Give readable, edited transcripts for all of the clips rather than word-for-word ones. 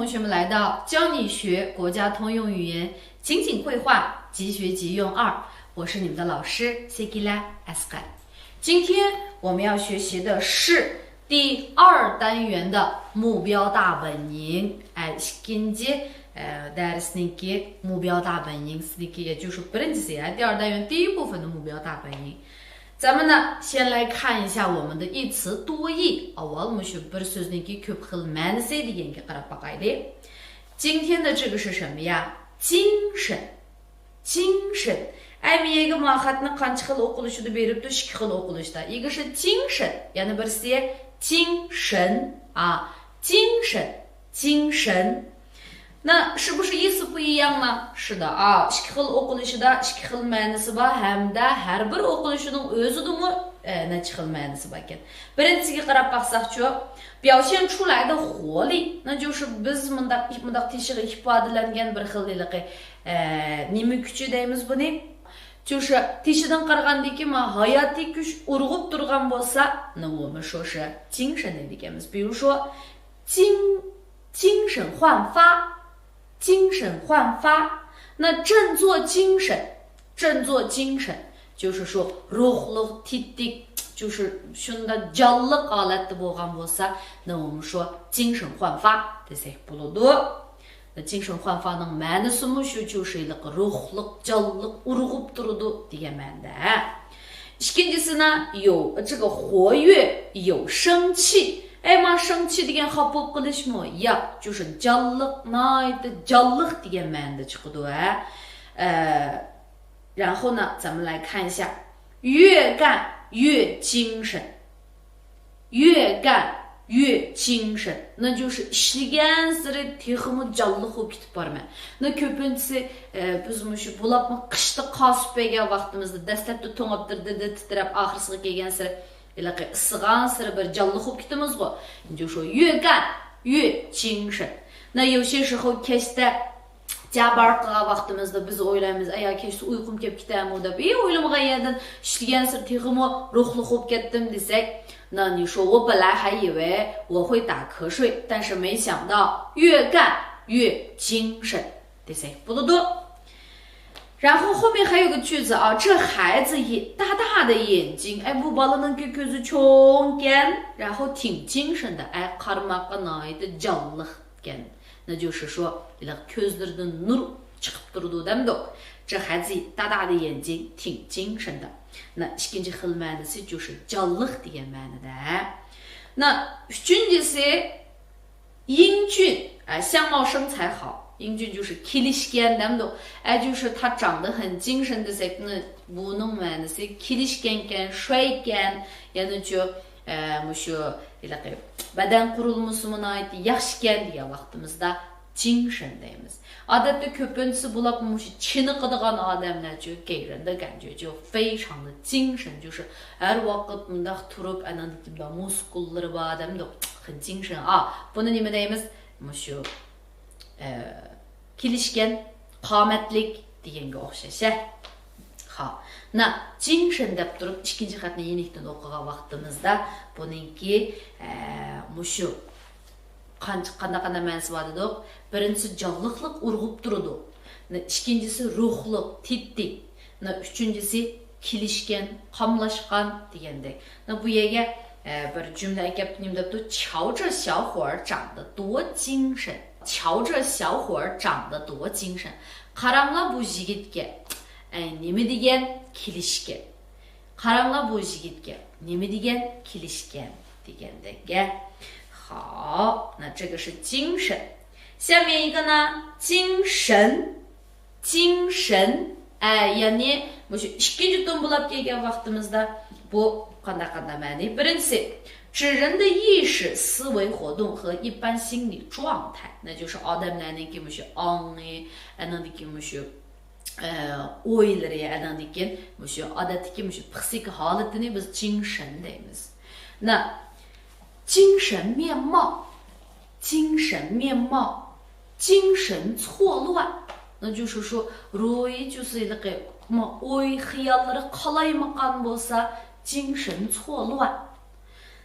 同学们来到教你学国家通用语言情景绘画即学即用2，我是你们的老师 Sekila Asqar。今天我们要学习的是第2单元的目标大本营。ikinci dersdeki目标大本营 也就是第2单元第1部分的目标大本营。咱们呢，先来看一下我们的一词多义。今天的这个是什么呀？精神，精神。Әмиеге мақатны қанша қыл оқылышыды беріпті, 2 қыл оқылышта. 一个是精神, яғни бірсе精神啊，精神，精神。那是不是意思不一样呢？是的啊，2 xil оқылышыда 2 xil мәнісі бар, һәмдә һәрбір оқылышының өзінің neçə xil мәнісі бар екен. Біріншіге қарап бақсақ, 表现出来的活力，那就是biz mındaq teshik ifodalangan bir xildiligi nima kuchi deymiz buni? 就是teshikdan qaragandan keyin hayotiy kuch urg'ib turgan bo'lsa, 那我们说是精神的 deganmiz. 比如说精神焕发，精神焕发，那振作精神，振作精神，就是说 ruhliq tetik， 就是shunda jalliq holatda bo'lgan bo'lsa， 那我们说精神焕发 desak bo'ladi。那精神焕发ның мәнісі shu， 就是ruhliq jalliq urg'ib turdi degan ma'noda。ikkinchisi呢，有这个活跃，有生气。生气degan xafa bo'lib qilishmi? yo'q， 就是 jalliq jalliq degan ma'noda chiqadi。然后呢，咱们来看一下，越干越精神，越干越精神，那就是ishlagan sari texmi jalliq bo'lib ketib boraman. Na ko'pincha biz shu bo'libmi qishda qosib kelgan vaqtimizda dastlabda to'ngib titrab oxirisiga kelgan sari issigan sari bir jalliq bo'lib ketamiz-ku. 就说越干越精神。那有些时候 kechda jabar qilgan vaqtimizda biz o'ylaymiz, aya kechda uyqum kelib ketami deb, o'ylamagan ishlagan sir texmi ruhli bo'lib ketdim desak， 那你说我本来还以为我会打瞌睡，但是没想到越干越精神 desak bo'ladi。然后后面还有个句子啊，这孩子大大的眼睛，bu balaning ko'zi cho'ngan， 然后挺精神的，qarmoqqa noyida jalliq ekan。 那就是说ko'zlaridan nur chiqib turdi demdi。 这孩子大大的眼睛，挺精神的。那ikkinchi xil ma'nosi 就是 jalliq degan ma'noda。 那uchinchisi英俊，相貌身材好。 英俊就是 kelishgan demdi， 就是他长得很精神desak， 那buning ma'nosi kelishgan ekan， shay ekan， ya'ni shu badan qurilmasi yaxshi ekan degan vaqtimizda 精神 deymiz。 odatda ko'pincha bular chiniqadigan odamlar给人的感觉就非常的精神，就是 har vaqt bundaq turib muskullari bor demdi， 很精神啊。 buni nima deymiz? shu kelishgan qomatlik deganga o'xshash. 好，那精神deb turib ikkinchi xatni yenikdan o'qigan vaqtimizda buningki shu qanday ma'nosi bor dedik. Birinchisi jalliqlik urg'ib turdi, ikkinchisi ruhliq tetik, uchinchisi kelishgan qomlashgan degandek. bu yerga bir jumla aytibdim debdi, 瞧这小伙儿长得多精神， 瞧这小伙儿长得多精神。 qaranglar bu yigitga nima degan kelishgan, qaranglar bu yigitga nima degan kelishgan degandek。 好，那这个是精神。下面一个呢，精神，精神ya'ni shu ikkinchi to'n bo'lib kelgan vaqtimizda bu qanday ma'no? birinchisi 指人的意识、思维活动和一般心理状态， 那就是 odamlarning shu ong'i, shu o'ylari, shu odatdagi shu psixik holatini biz 精神 deymiz。 那精神面貌，精神面貌，精神错乱， 那就是说 ro'yi o'y xiyallari qalaymaqan bo'lsa 精神错乱。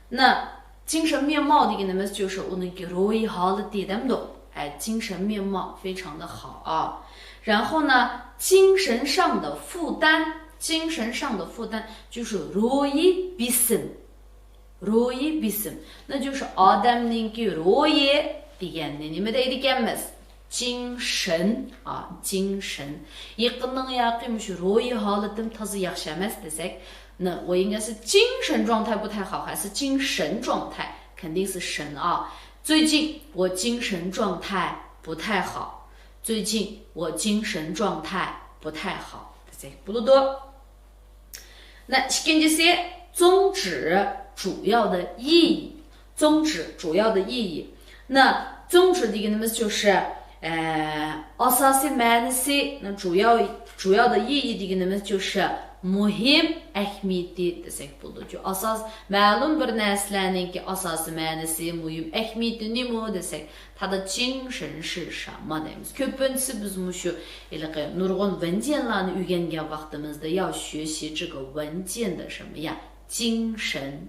那精神面貌deganimiz 就是 uning ro'yi holati demdi. 哎，精神面貌非常的好啊。然后呢，精神上的负担，精神上的负担就是 ro'yi bism，ro'yi bism， 那就是 odamninki ro'yi deganni nima deydi ekanmiz？精神啊，精神。Yaqinning yaqin shu ro'yi holatim toza yaxshi emas desak，那我应该是精神状态不太好，还是精神状态？肯定是神啊。最近我精神状态不太好，最近我精神状态不太好，对不对？不多。那根据些宗旨主要的意义，宗旨主要的意义，那宗旨的一个那么就是asasi ma'nisi， 那主要的意义的一个那么就是muhim ahmiyati desak bo'ladi. Asos ma'lum bir narsalarning asosiy ma'nosi muhim ahmiyati nima desak, 它的精神是什么deymiz. Ko'pincha biz mushu nurg'un文件larni o'rgangan vaqtimizda要学习这个文件的什么呀？精神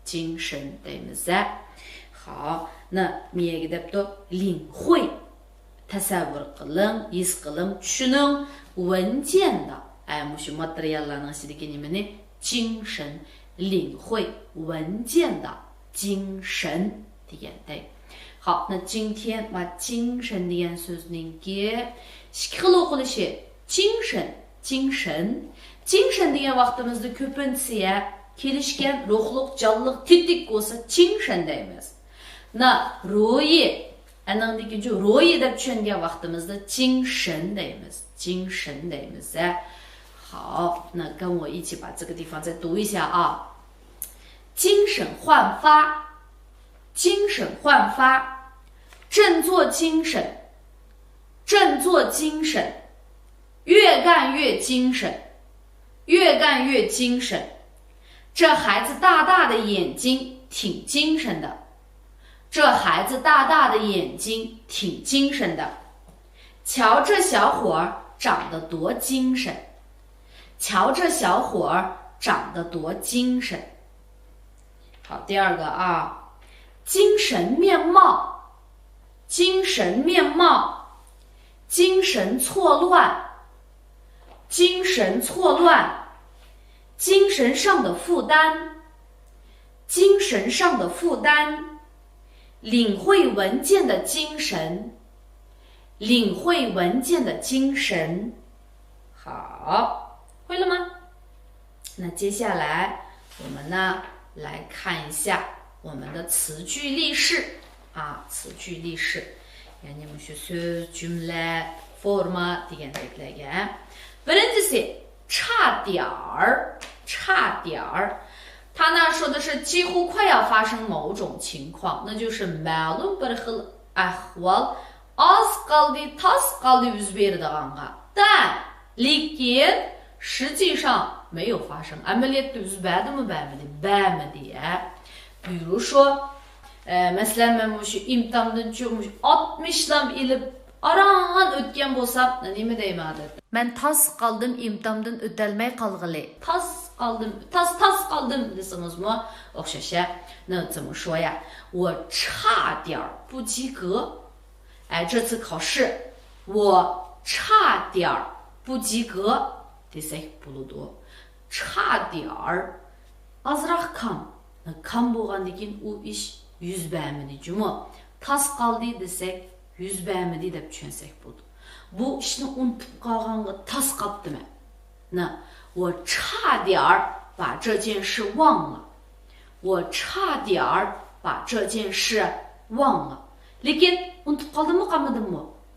deymiz. 好，那menga debdi领会tasavvur qiling, his qiling, tushuning 文件的哎，mushu materiallarning ichidagi nimani精神领会文件的精神deganday。好，那今天把精神degan so'zningki ikki xil o'qilishi精神degan vaqtimizda ko'pincha kelishgan ruhliq, jonliq, tetik bo'lsa精神deymiz. Na ro'yi anandagi ro'yi deb tushungan vaqtimizda精神deymiz. 好，那跟我一起把这个地方再读一下啊。精神焕发，振作精神，越干越精神。这孩子大大的眼睛挺精神的，瞧这小伙儿长得多精神，好，第二个啊，精神面貌，精神错乱，精神上的负担，领会文件的精神，好，会了吗？那接下来我们呢来看一下我们的词句例式啊，yani mushu so'z, jumla, forma degandeklarga. Birincisi 差点儿，它呢说的是几乎快要发生某种情况，那就是 ma'lum bir xil ahvol az qoldi, tas qoldi yuz beradiganqa. 但 lekin 实际上没有发生。amaliyotda yuz berdimi, bermedi. 比如说masalan men mushu imtihondan cho'mush 60 ilib aran o'tgan bo'lsam nima deyman deb. Men tas qoldim, imtihondan o'tolmay qolg'ili. Tas qoldim desamizmi? o'xshash. 那怎么说呀？我差点不及格。哎，这次考试我差点不及格。desak bo'ladi. 差点 azroq kam bo'lgandan keyin u ish yuz bermadi jumi. Tas qoldi desak yuz bermadi deb tushunsak bo'ladi. Bu ishni unutib qolganga tas qolibdimi? 那我差点把这件事忘了。lekin unutib qoldimmi,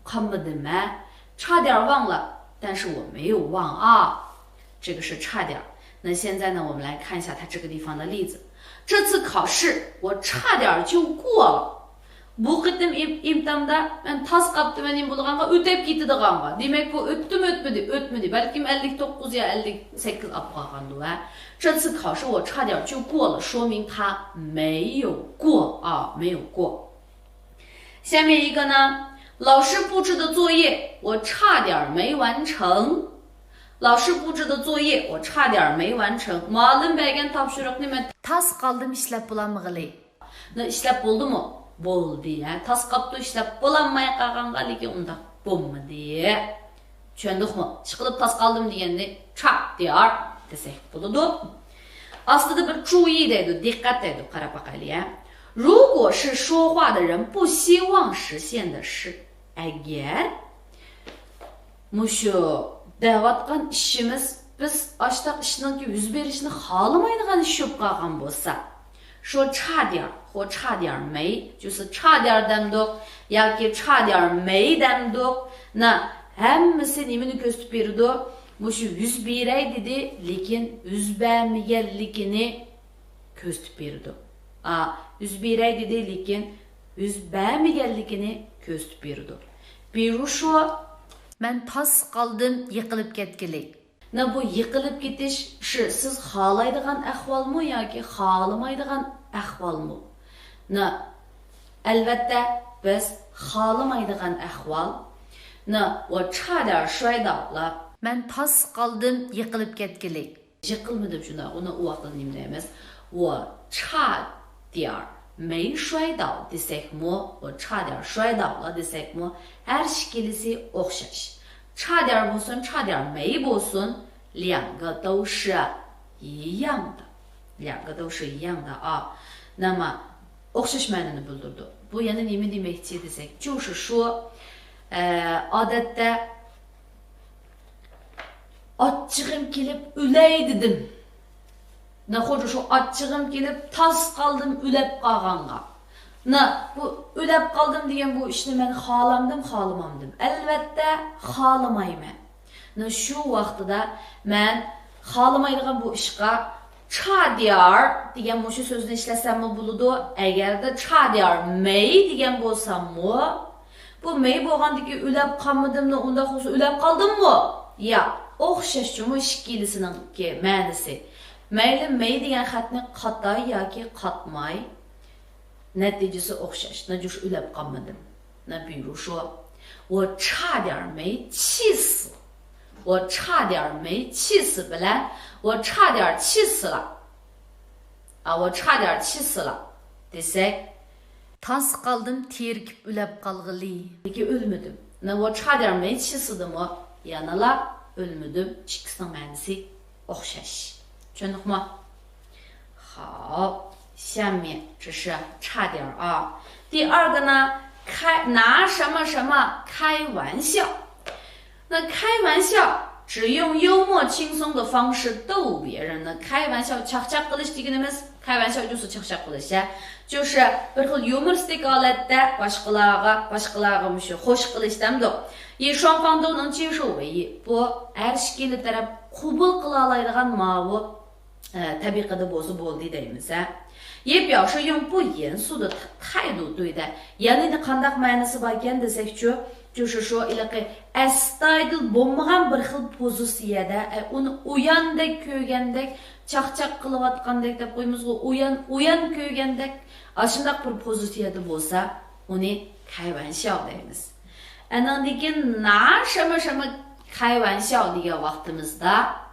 qolmadimmi? 差点忘了，但是我没有忘啊。这个是差点。那现在呢，我们来看一下它这个地方的例子。这次考试我差点就过了。Bu qitim imtihonda men tas qolibdiman bo'lganqa o'tib ketadiganqa. Demak bu o'tmadi. Balkim 59 ya 58 olib qolgandu. 这次考试我差点就过了，说明他没有过啊，没有过。下面一个呢，老师布置的作业我差点没完成。Ma'lum bergan topshiriqni men tas qoldim ishlab bo'lolmag'ili. 那 ishlab bo'ldimi? bo'ldi. Tas qapdı ishlab bo'lanmay qolganga lekin unda bo'lmadi. Tushundingmi? Ish qilib tas qoldim deganda cha deyar desak bo'ladi. Aslida bir注意 deydi, diqqat deydi, qarab boqaylik. 如果是说话的人不希望实现的事 agar mushu davatgan ishimiz biz ashtaq ishning yuz berishini xohlamaydigan ish bo'lib qolgan bo'lsa 说差点或差点没就是差点demdik yoki 差点没demdik na hammasi nimani ko'rsatib berdi mushu yuz beray dedi lekin yuz bermaganligini ko'rsatib berdi yuz beray dedi lekin yuz bermaganligini ko'rsatib berdi birushu men tas qoldim yiqilib ketgili bu yiqilib ketish siz xohlaydigan ahvolmi yoki xohlamaydigan ahvolmi albatta biz xohlamaydigan ahvol我差点摔倒了 men tas qoldim yiqilib ketgili yiqilmadim shunda uni u vaqtda nima deymiz 我差点没摔倒 desakmi 我差点摔倒了 desakmi her ikkalisi o'xshash 差点bo'lsin 差点没bo'lsin两个都是一样的两个都是一样的那么 o'xshash ma'noni bildirdi bu yana nima demakchi desak 就是说odatda achchig'im kelib o'lay dedim或者说achchig'im kelib tas qoldim o'lab qolganga bu o'lab qoldim degan bu ishni men xohlamdim xohlamadim albatta xohlamayman shu vaqtida men xohlamaydigan bu ishga 差点degan shu so'zni ishlasammi bo'ladi agarda 差点没degan bo'lsammi bu may bo'lgandiki o'lab qolmadimmi unda o'lab qoldimmi yo'q o'xshash ikkilisining ma'nosi mayli may degan xatni qatay yoki qatmay natijasi o'xshash najush o'lab qolmadim比如说我差点没气死我差点没气死bilan 我差点气死了我差点气死了 desak tas qoldim terkib o'lab qolg'ili lekin o'lmadim 我差点没气死的mi yanala o'lmadim ikkisining ma'nosi o'xshash tushundingmi 好下面这是差点第二个呢拿什么什么开玩笑开玩笑只用幽默轻松的方式逗别人呢开玩笑 chaqchaq qilish deganimiz 开玩笑就是 chaqchaq qilish就是bir xil yumoristik holatda boshqalarga shu xo'sh qilishdandir 以双方都能接受为意 bu har ikkala taraf qabul qila oladigan ma'vu tabiqada bo'lsa bo'ldi deymiz 也表示用不严肃的态度对待 ya'ni qandaq ma'nosi bor ekan desakchi 就是说 astoydil bo'lmagan bir xil pozitsiyada uni uyandek ko'rgandek chaqchaq qilayotgandek deb qo'ymiz uyan ko'rgandek shundoq bir pozitsiyada bo'lsa uni 开玩笑 deymiz andan keyin 拿什么什么开玩笑 degan vaqtimizda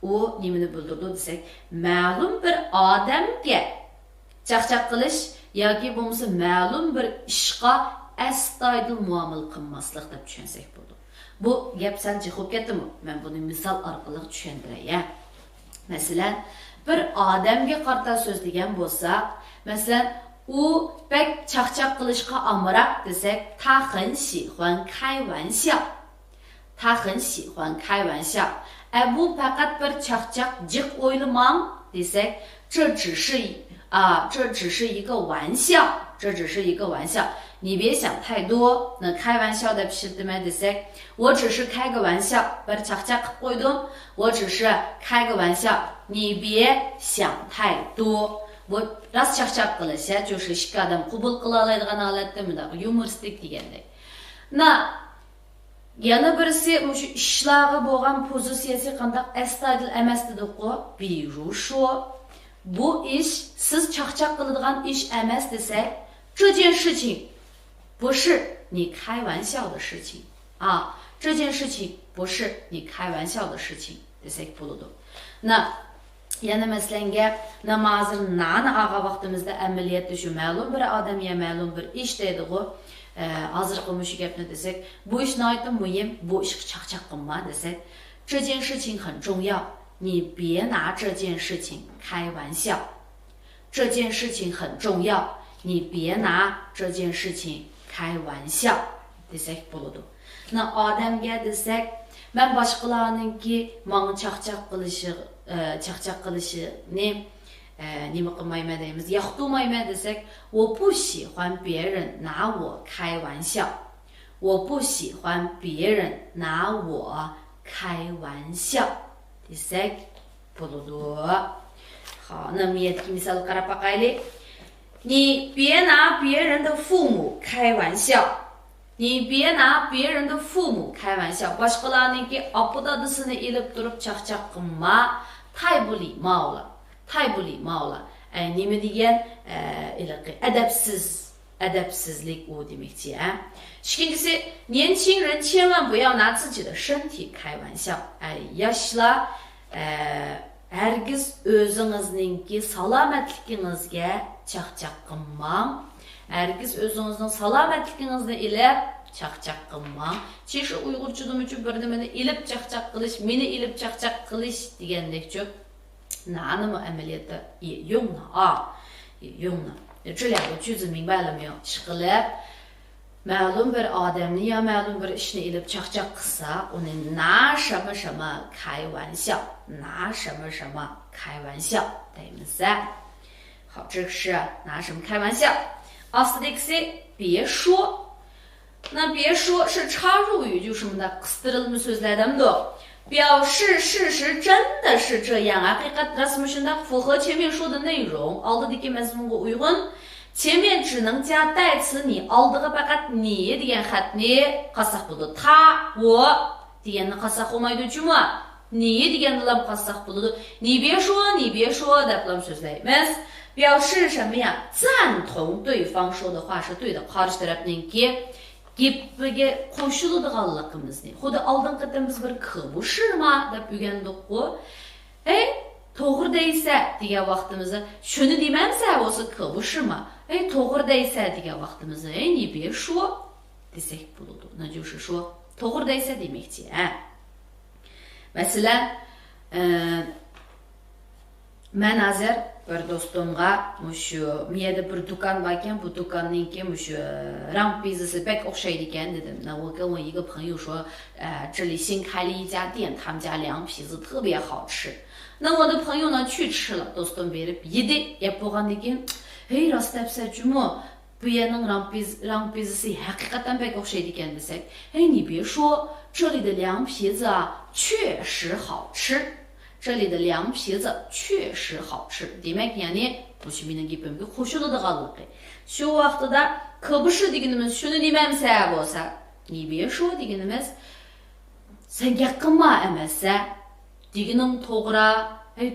u nimani bildirdi desak ma'lum bir odamga chaqchaq qilish yoki bo'lmasa ma'lum bir ishga astoydil muomala qilmaslik deb tushunsak bo'ladi bu gap sal jiqib ketdimi men buni misol orqali tushuntiray masalan bir odamga qarata so'zlagan bo'lsak masalan u bek chaqchaq qilishga amroq desak 他很喜欢开玩笑 他很喜欢开玩笑 bu faqat bir chaqchaq jiq o'ylamang desak 这只是一个玩笑这只是一个玩笑 你别想太多 开玩笑的 pishirtma desak 我只是开个玩笑 bir chaqchaq qilib qo'ydim 我只是开个玩笑 你别想太多 bu rost chaqchaq qilish 就是ikki odam qabul qila oladigan holatda yumoristik degandek yana birisi shu ishlarga bo'lgan pozitsiyasi qanday astoydil emas dedi-ku 比如说 bu ish siz chaqchaq qiladigan ish emas desak 这件事情不是你开玩笑的事情这件事情不是你开玩笑的事情desak bo'ladi Yani masalan, namazır nani ağa vaqtimizda amaliyotda shu ma'lum bir odamga ma'lum bir ish deydi-ku. Hozirgi mushu gapni desak, bu ish nihoyatda muhim, bu ishga chaqchaq qilma desak, 这件事情很重要，你别拿这件事情开玩笑。这件事情很重要，你别拿这件事情开玩笑。desak bo'ladi. Odamga desak, men boshqalarninki menga chaqchaq qilishini nima qilmayman deymiz, yoqtirmayman desak, 我不喜欢别人拿我开玩笑。我不喜欢别人拿我开玩笑 desak bo'ladi. 好，那么也misal qarab baqaylik. 你别拿别人的父母开玩笑。你别拿别人的父母开玩笑. Boshqalarninki opa dadasini ilib turib chaqchaq qilma. 太不礼貌了，太不礼貌了. Nima degan adabsizlik u demakchi. İkincisi, 年轻人千万不要拿自己的身体开玩笑. Yoshlar hargiz o'zingizning salomatligingizga chaqchaq qilmang. Hargiz o'zingizning salomatligingizni ilib chaqchaq qilmang. Cheshi Uyg'urchada uchun bir nimani ilib chaqchaq qilish, meni ilib chaqchaq qilish degandek-chi. Nani amaliyotda用啊，用呢。这两个句子明白了没有？ishqilib ma'lum bir odamni yo ma'lum bir ishni ilib chaqchaq qilsa, uni 拿什么什么开玩笑，拿什么什么开玩笑 deymiz. 好，这是拿什么开玩笑。Ostidagisi 别说。那别说是插入语，就是什么呢？qistirılmış sözlerden 表示事实真的是这样啊。haqiqat rasmi shunda 符合前面说的内容。Oldidagi mazmunga uygun。前面只能加代词你 oldiga faqat 你 degan xatni qasaq bo'ladi. 他我 deganni qasaq bo'lmaydi-chimi? 你 deganni lam qasaq bo'ladi. 你别说你别说 deb lam so'zlaymiz. 表示什么呀？赞同对方说的话是对的. Qarshi tarafninki gapiga qo'shiladiganligimizni. Xuddi oldingi qatam biz bir 可不是吗 deb o'rgandik-ku. To'g'ri deysa degan vaqtimizda shuni demamsa bo'lsa 可不是吗? To'g'ri deysa degan vaqtimizda你别说 desak bo'ladi. 那就是说 to'g'ri deysa demakchi. Masalan, men hozir bir do'stimga mushu miyada bir do'kon bor ekan, bu do'konninki mushu rang biznesi pek o'xshaydi ekan dedim. 那我跟我一个朋友说，这里新开了一家店，他们家凉皮子特别好吃。那我的朋友呢去吃了, do'stim berib yedi, yeb bo'lgandan keyin, "Hey, rost debsa-chimi, bu yerning rang biznesi haqiqatan pek o'xshaydi ekan" desak, "Hey, 你别说，这里的凉皮子啊确实好吃。这里的凉皮子确实好吃." Demak, ya'ni o'sha mening gapimga qo'shiladiganligi. Shu vaqtida 可不是 deganimiz shuni demamsa bo'lsa, 你别说 deganimiz sen gap qilma emasa, deganing to'g'ri,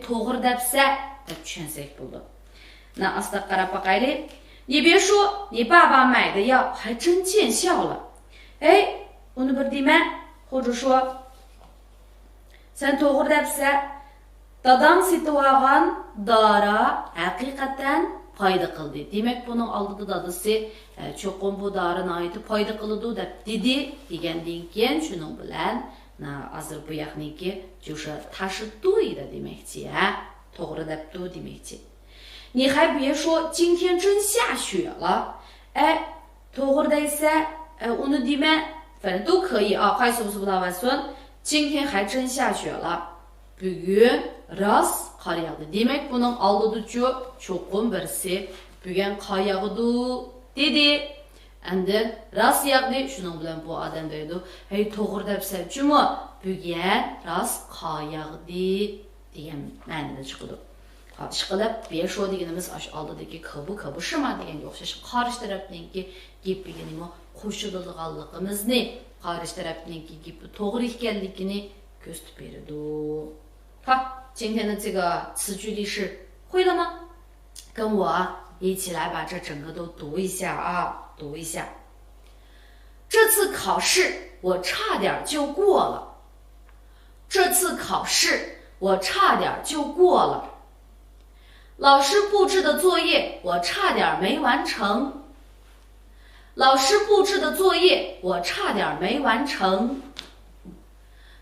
to'g'ri debsa deb tushunsak bo'ldi. Na asta qarab baqaylik. 你别说，你爸爸买的药还真见效了。uni bir dema, 或者说 sen to'g'ri debsa, dadam setib olgan dori haqiqatan foyda qildi. Demak, buning oldida dadasi cho'qim bu dorini aytib foyda qiladi deb dedi degandan keyin shuning bilan hozir bu yoqniki o'sha tashi to'ydi demakchi, to'g'ri debdi demakchi. 你还别说，今天真下雪了。to'g'ri deysa, uni dema, 反正都可以啊，qaysi bo'lsa bo'laversin. 今天还真下雪了. Bugun rost qor yog'di. Demak, buning oldida cho'qim birsi bugun qor yog'di dedi. Endi rost yog'di, shuning bilan bu odam deydi, "Hey, to'g'ri debsa-chimi, bugun rost qor yog'di" degan ma'noda chiqadi. Ishqilib, 别说 deganimiz ash oldidagi 可不是吗 deganga o'xshash qarshi tarafninki gapiga nima qo'shiladiganligimizni, qarshi tarafninki gapi to'g'ri ekanligini ko'rsatib beradi. 好，今天的这个词句例式会了吗？跟我一起来把这整个都读一下啊，读一下。这次考试我差点就过了。这次考试我差点就过了。老师布置的作业我差点没完成。老师布置的作业我差点没完成。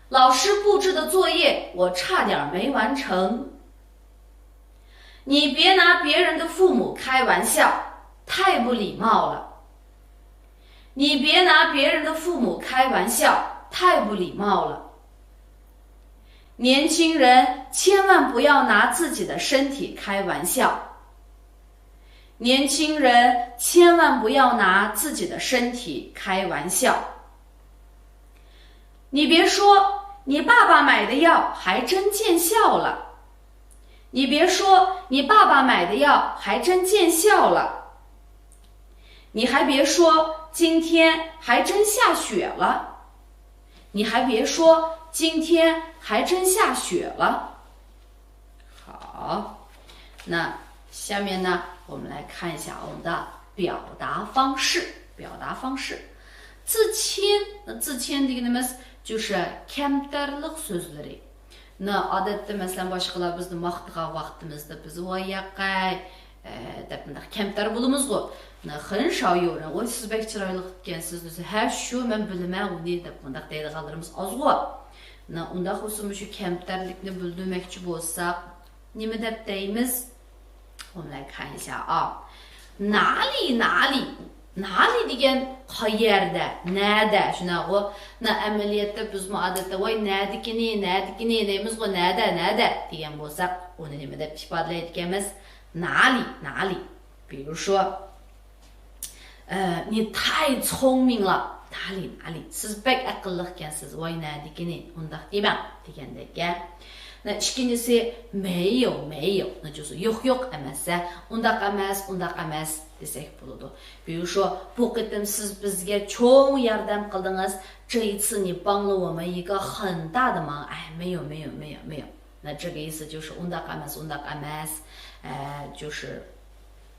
老师布置的作业我差点没完成。你别拿别人的父母开玩笑，太不礼貌了。你别拿别人的父母开玩笑，太不礼貌了。年轻人千万不要拿自己的身体开玩笑。年轻人千万不要拿自己的身体开玩笑。你别说，你爸爸买的药还真见效了。你别说，你爸爸买的药还真见效了。你还别说，今天还真下雪了。你还别说，今天还真下雪了。好，那下面呢，我们来看一下我们的表达方式。表达方式，自谦，那自谦deganimiz就是 kamtarlik so'zlari。那odatda masalan boshqalar bizni maqtagan vaqtimizda biz voy yaqay deb bunday kamtar bo'lamiz-ku.很少有人voy siz bek chiroyli ekansiz desa, ha shu men bilaman uni deb bunday deydiganlarimiz oz-ku. Unda xususan shu kamtarlikni bildirmoqchi bo'lsak, nima deb deymiz? 我们来看一下啊，哪里哪里。哪里degan qayerda, nada shunaqa. Na amaliyotda biz odatda voy nadikini deymiz-ku, nada degan bo'lsak, uni nima deb ifodalayotganmiz? 哪里哪里。比如说你太聪明了，哪里哪里。siz bek aqlli ekansiz, voy nadikini undaq deyman degandek. 那 ikkinchisi 没有，那就是 yo'q emas, undaq emas desak bo'ladi. 比如说bu qitim siz bizga cho'ng yordam qildingiz, 这一次你帮了我们一个很大的忙。没有。那这个意思就是 undaq emas, 就是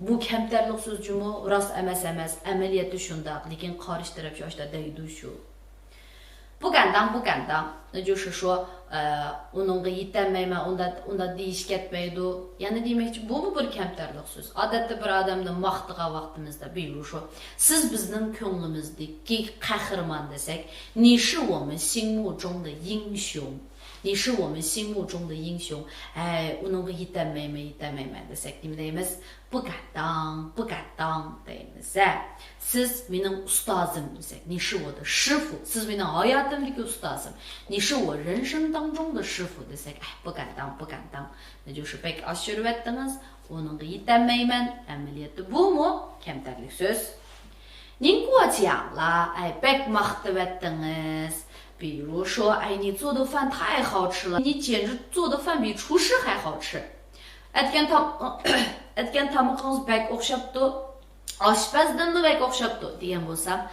bu kamtarlik so'zjumi rost emas, amaliyotda shundaq, lekin qarishtirib yoshda deydi shu. 不敢当，那就是说uningga yetolmayman, unda deyish ketmaydi. Yana demakchi, bu bir kamtarlik so'z. Odatda bir odamni maqtagan vaqtimizda, 比如说 siz bizning ko'nglimizdagi qahramon desak, 你是我们心目中的英雄。你是我们心目中的英雄。uningga yetolmayman desak nima deymiz? 不敢当 deymiz. Siz mening ustozim desak, 你是我的师傅。siz mening hayotimdagi ustozim, 你是我人生当中的师傅 desak, 不敢当，那就是bek oshiribdingiz, uningga yetolmayman. Amaliyotda bu kamtarlik so'z. 您过奖了, bek maqtabdingiz. 比如说，你做的饭太好吃了，你简直做的饭比厨师还好吃。aytgan tamoqingiz bek o'xshabdi, oshpazdanmi bek o'xshabdi degan bo'lsam,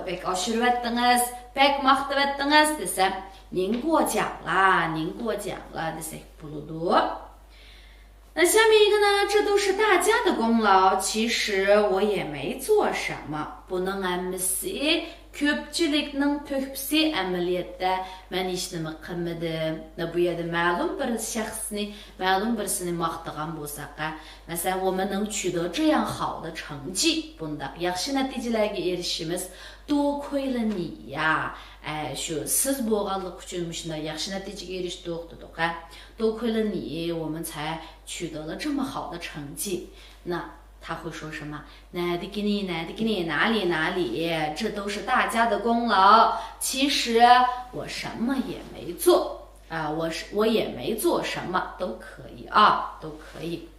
bek oshiribdingiz, bek maqtabdingiz desam, 您过奖啦desak bo'ladi. 那下面一个呢，这都是大家的功劳，其实我也没做什么。Buning hammasi ko'pchilikning to'hpisi, amaliyotda men hech nima qilmadim. Bu yerda ma'lum bir shaxsni, ma'lum birisini maqtagan bo'lsak, masalan, 我们能取得这样好的成绩, bunda yaxshi natijalarga erishishimiz, 多亏了你呀。shu siz bo'lganlik uchun shunday yaxshi natijaga erishdik dedik. 多亏了你，我们才取得了这么好的成绩。那他会说什么？哪里，这都是大家的功劳。其实我什么也没做我也没做什么，都可以啊，都可以。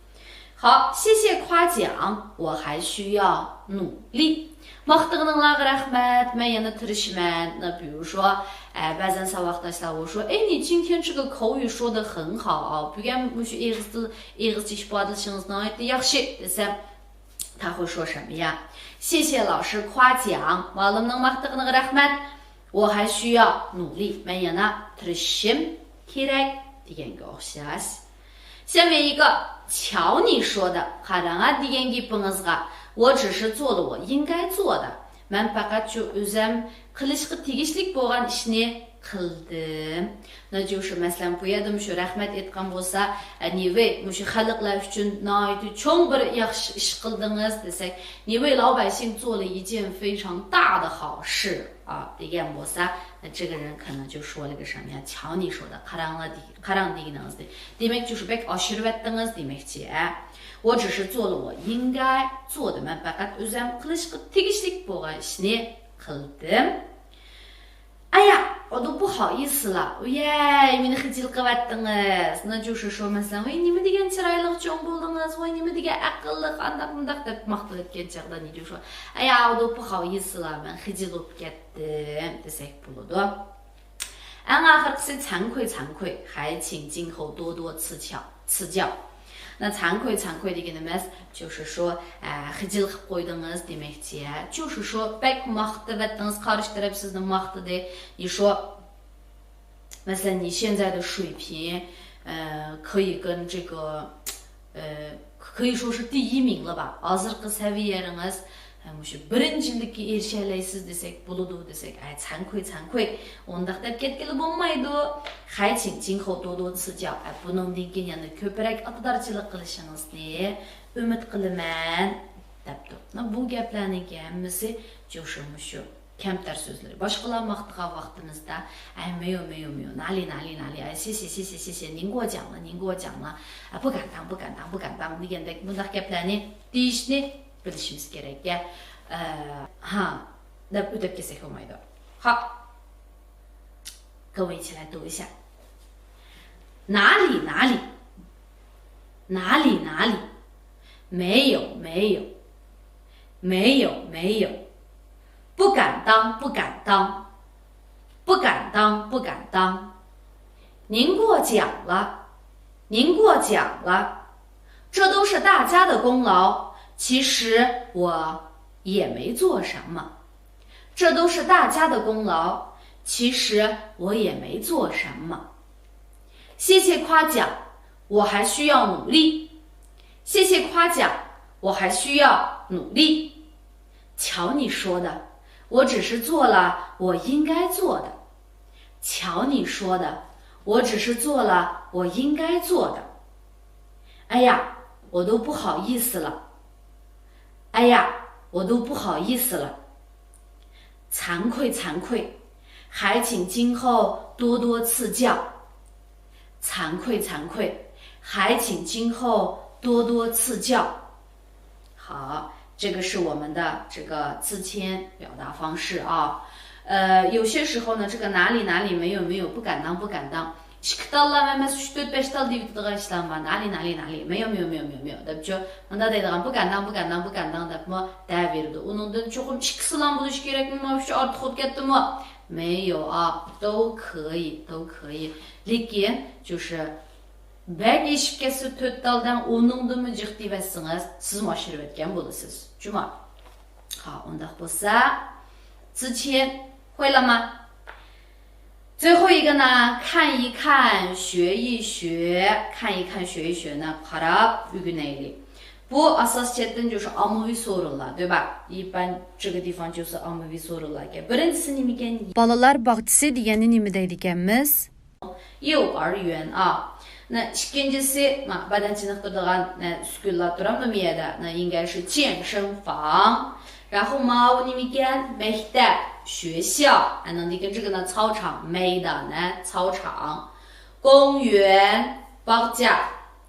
好，谢谢夸奖，我还需要努力。maqtag'ininglarga rahmat, men yana tirishman. 那比如说ba'zan saboqdoshlar 我说你今天这个口语说得很好啊 bugun shu egizcha ifodalashingiz nihoyatda yaxshi desam, 他会说什么呀？谢谢老师夸奖, muallimning maqtag'iniga rahmat, 我还需要努力, men yana tirishim kerak deganga o'xshash. 下面一个瞧你说的 qarang degan gapingizga, 我只是做了我应该做的. Men faqat shu o'zim qilishga tegishli bo'lgan ishni qildim. Na就是masalan bu yerda mushu rahmat aytgan bo'lsa, neva mushu xalqlar uchun noiti cho'ng bir yaxshi ish qildingiz desak,你为老百姓做了一件非常大的好事啊degan bo'lsa,那这个人可能就说了个什么呀？瞧你说的，qarang deganingiz. Demak,就是bek oshirib aytdingiz demakchi. 我只是做了我应该做的, men faqat o'zim qilishga tegishli bo'lgan ishni qildim. 哎呀，我都不好意思了。耶，meni xijil qilyapdingiz. 那就是说masalan, voy nima degan chiroyli cho'ng bo'ldingiz, voy nima degan aqlli, qandaq bundaq deb maqtayotgan chaqda ni就说, 哎呀，我都不好意思了, men xijil bo'lib ketdim desak bo'ladi. Eng oxirgisi 惭愧，还请今后多多赐教。那惭愧deganimiz 就是说xijil qilib qo'ydingiz demakchi. 就是说 bek maqtayapdingiz, qarshi taraf sizni maqtadi. 你说 masalan 你现在的水平可以跟这个可以说是第一名了吧. hozirgi saviyalaringiz mushu birinchilikka erisha olasiz desak bo'ladi desak, ay惭愧 undaq deb ketgili bo'lmaydi. 还请今后多多赐教. Buningdan keyin yana ko'proq iqtidorchilik qilishingizni umid qilaman debdi. Bu gaplarning hammasi就是mushu kamtar so'zlar. Boshqalar maqtagan vaqtimizda ay meyo, nali, ay si, 您给我讲了, 不敢当 degandek bundaq gaplarni deyishni bilishimiz kerak. deb o'tib kelsak bo'lmaydi. 好，各位一起来读一下。哪里，没有，不敢当，您过奖了，这都是大家的功劳，其实我也没做什么。这都是大家的功劳，其实我也没做什么。谢谢夸奖，我还需要努力。瞧你说的，我只是做了我应该做的。哎呀，我都不好意思了。惭愧，还请今后多多赐教。好，这个是我们的这个自谦表达方式啊。有些时候呢，这个哪里没有，不敢当。ikkitallam emas 3-4-5 tal deb yutadigan ishlar bor. Nali, meyo debchi. Unda deydigan bu qandan debmi daverdi. Uningdan cho'qim ikkisidan bo'lishi kerakmi? Mana shu ortiq bo'lib ketdimi? Meyo, 都可以. Lekin 就是bak eshib ketsa 4 taldan uningdan jiq devasingiz, siz moshirib etgan bo'lasiz. Juma. 好, undaq bo'lsa, 之前会了吗？最后一个呢，看一看，学一学呢，qarab o'rganaylik. Bu asosiyatdan 就是 ommaviy so'rovlar, 对吧？一般这个地方就是 ommaviy so'rovlar. Birinchisi nima ekan? Bolalar bog'chisi degani nima deydi ekanmiz? 幼儿园啊。那ikkinchisi, badan chiniqtiradigan uskunlar turamdi bu yerda. 那应该是健身房。然后嘛，我nima ekan? maktab, 学校，能跟这个呢操场，maida呢操场，公园，bog'cha，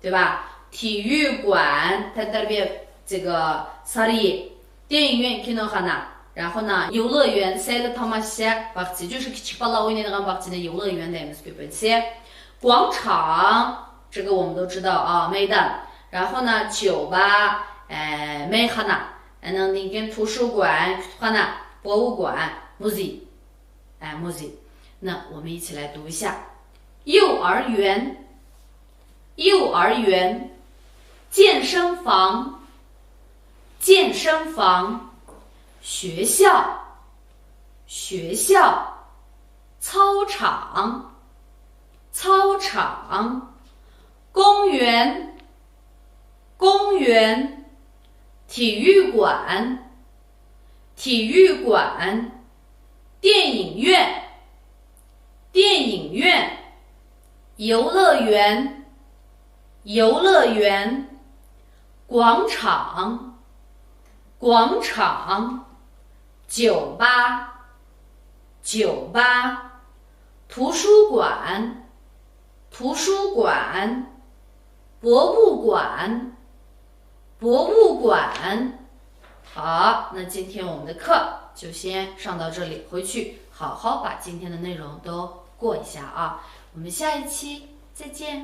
对吧？体育馆，它这边这个sari，电影院，kinoxona，然后呢游乐园，sayli tomosha bog'cha，就是kichik bolalar o'ynaydigan bog'chani游乐园deymiz ko'pincha。广场，这个我们都知道啊，maida，然后呢酒吧，meyxona，能跟图书馆，kutubxona，博物馆。muzey， 那我们一起来读一下：幼儿园，健身房，学校，操场，公园，体育馆，电影院，电影院、游乐园、游乐园、广场、广场、酒吧、酒吧、图书馆、图书馆、博物馆、博物馆。好，那今天我们的课就先上到这里，回去好好把今天的内容都过一下啊。我们下一期再见。